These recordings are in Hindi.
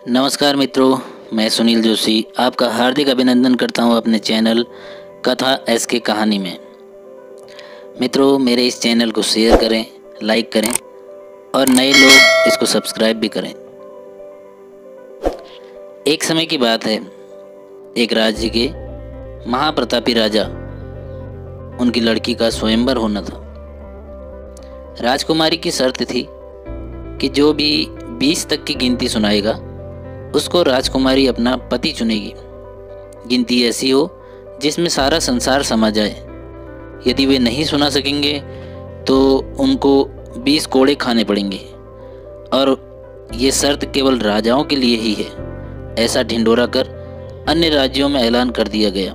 नमस्कार मित्रों, मैं सुनील जोशी आपका हार्दिक अभिनंदन करता हूं अपने चैनल कथा एसके कहानी में। मित्रों, मेरे इस चैनल को शेयर करें, लाइक करें और नए लोग इसको सब्सक्राइब भी करें। एक समय की बात है, एक राज्य के महाप्रतापी राजा, उनकी लड़की का स्वयंवर होना था। राजकुमारी की शर्त थी कि जो भी 20 तक की गिनती सुनाएगा उसको राजकुमारी अपना पति चुनेगी। गिनती ऐसी हो जिसमें सारा संसार समा जाए। यदि वे नहीं सुना सकेंगे तो उनको 20 कोड़े खाने पड़ेंगे और ये शर्त केवल राजाओं के लिए ही है, ऐसा ढिंढोरा कर अन्य राज्यों में ऐलान कर दिया गया।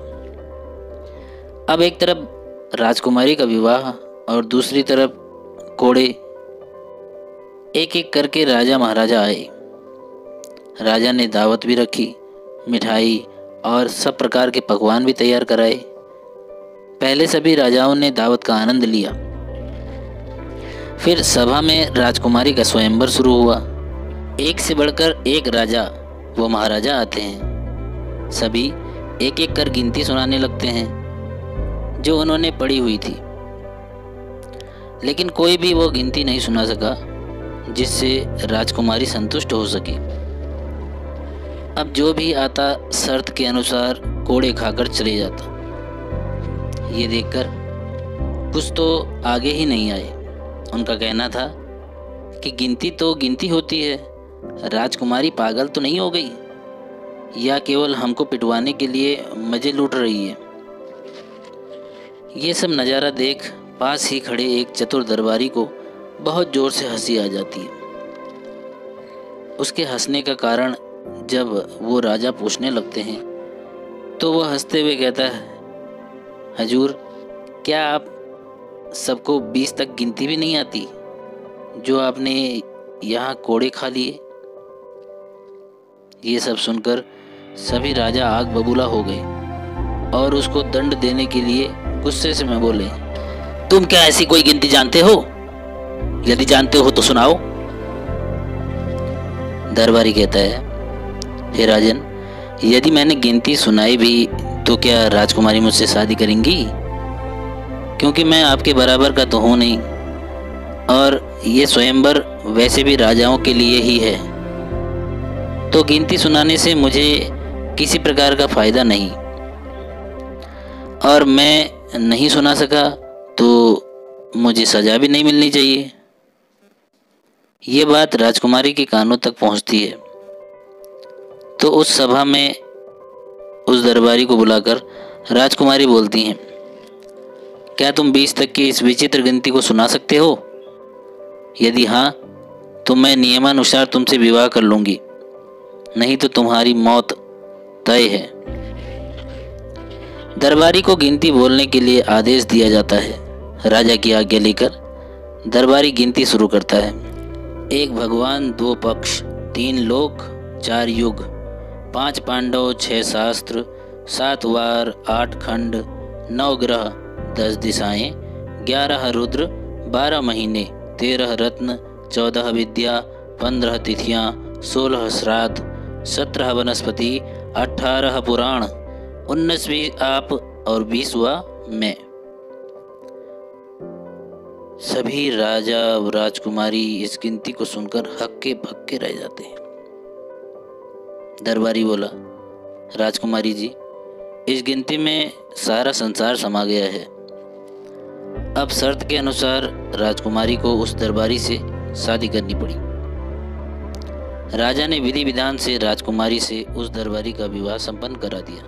अब एक तरफ राजकुमारी का विवाह और दूसरी तरफ कोड़े। एक एक करके राजा महाराजा आए। राजा ने दावत भी रखी, मिठाई और सब प्रकार के पकवान भी तैयार कराए। पहले सभी राजाओं ने दावत का आनंद लिया। फिर सभा में राजकुमारी का स्वयंवर शुरू हुआ। एक से बढ़कर एक राजा वो महाराजा आते हैं। सभी एक एक कर गिनती सुनाने लगते हैं जो उन्होंने पढ़ी हुई थी, लेकिन कोई भी वो गिनती नहीं सुना सका जिससे राजकुमारी संतुष्ट हो सके। अब जो भी आता शर्त के अनुसार कोड़े खाकर चले जाता। ये देखकर कुछ तो आगे ही नहीं आए। उनका कहना था कि गिनती तो गिनती होती है, राजकुमारी पागल तो नहीं हो गई या केवल हमको पिटवाने के लिए मजे लूट रही है। ये सब नज़ारा देख पास ही खड़े एक चतुर दरबारी को बहुत ज़ोर से हंसी आ जाती है। उसके हंसने का कारण जब वो राजा पूछने लगते हैं तो वह हंसते हुए कहता है, हजूर, क्या आप सबको 20 तक गिनती भी नहीं आती जो आपने यहाँ कोड़े खा लिए? ये सब सुनकर सभी राजा आग बबूला हो गए और उसको दंड देने के लिए गुस्से से में बोले, तुम क्या ऐसी कोई गिनती जानते हो? यदि जानते हो तो सुनाओ। दरबारी कहता है, हे राजन, यदि मैंने गिनती सुनाई भी तो क्या राजकुमारी मुझसे शादी करेंगी? क्योंकि मैं आपके बराबर का तो हूँ नहीं और ये स्वयंवर वैसे भी राजाओं के लिए ही है, तो गिनती सुनाने से मुझे किसी प्रकार का फायदा नहीं, और मैं नहीं सुना सका तो मुझे सजा भी नहीं मिलनी चाहिए। ये बात राजकुमारी के कानों तक पहुँचती है तो उस सभा में उस दरबारी को बुलाकर राजकुमारी बोलती हैं, क्या तुम 20 तक की इस विचित्र गिनती को सुना सकते हो? यदि हाँ तो मैं नियमानुसार तुमसे विवाह कर लूँगी, नहीं तो तुम्हारी मौत तय है। दरबारी को गिनती बोलने के लिए आदेश दिया जाता है। राजा की आज्ञा लेकर दरबारी गिनती शुरू करता है। 1 भगवान, 2 पक्ष, 3 लोक, 4 युग, 5 पांडव, 6 शास्त्र, 7 वार, 8 खंड, 9 ग्रह, 10 दिशाएं, 11 रुद्र, 12 महीने, 13 रत्न, 14 विद्या, 15 तिथियां, 16 श्राद्ध, 17 वनस्पति, 18 पुराण, 19वीं आप और 20वां मैं। सभी राजा और राजकुमारी इस गिनती को सुनकर हक्के बक्के रह जाते हैं। दरबारी बोला, राजकुमारी जी, इस गिनती में सारा संसार समा गया है। अब शर्त के अनुसार राजकुमारी को उस दरबारी से शादी करनी पड़ी। राजा ने विधि विधान से राजकुमारी से उस दरबारी का विवाह संपन्न करा दिया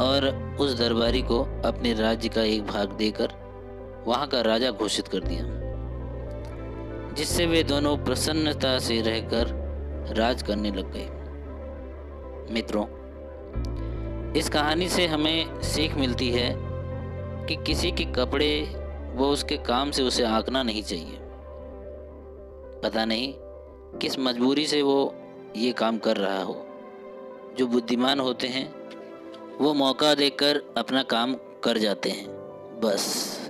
और उस दरबारी को अपने राज्य का एक भाग देकर वहां का राजा घोषित कर दिया, जिससे वे दोनों प्रसन्नता से रहकर राज करने लग गए। मित्रों, इस कहानी से हमें सीख मिलती है कि किसी के कपड़े वो उसके काम से उसे आंकना नहीं चाहिए। पता नहीं किस मजबूरी से वो ये काम कर रहा हो। जो बुद्धिमान होते हैं वो मौका देकर अपना काम कर जाते हैं, बस।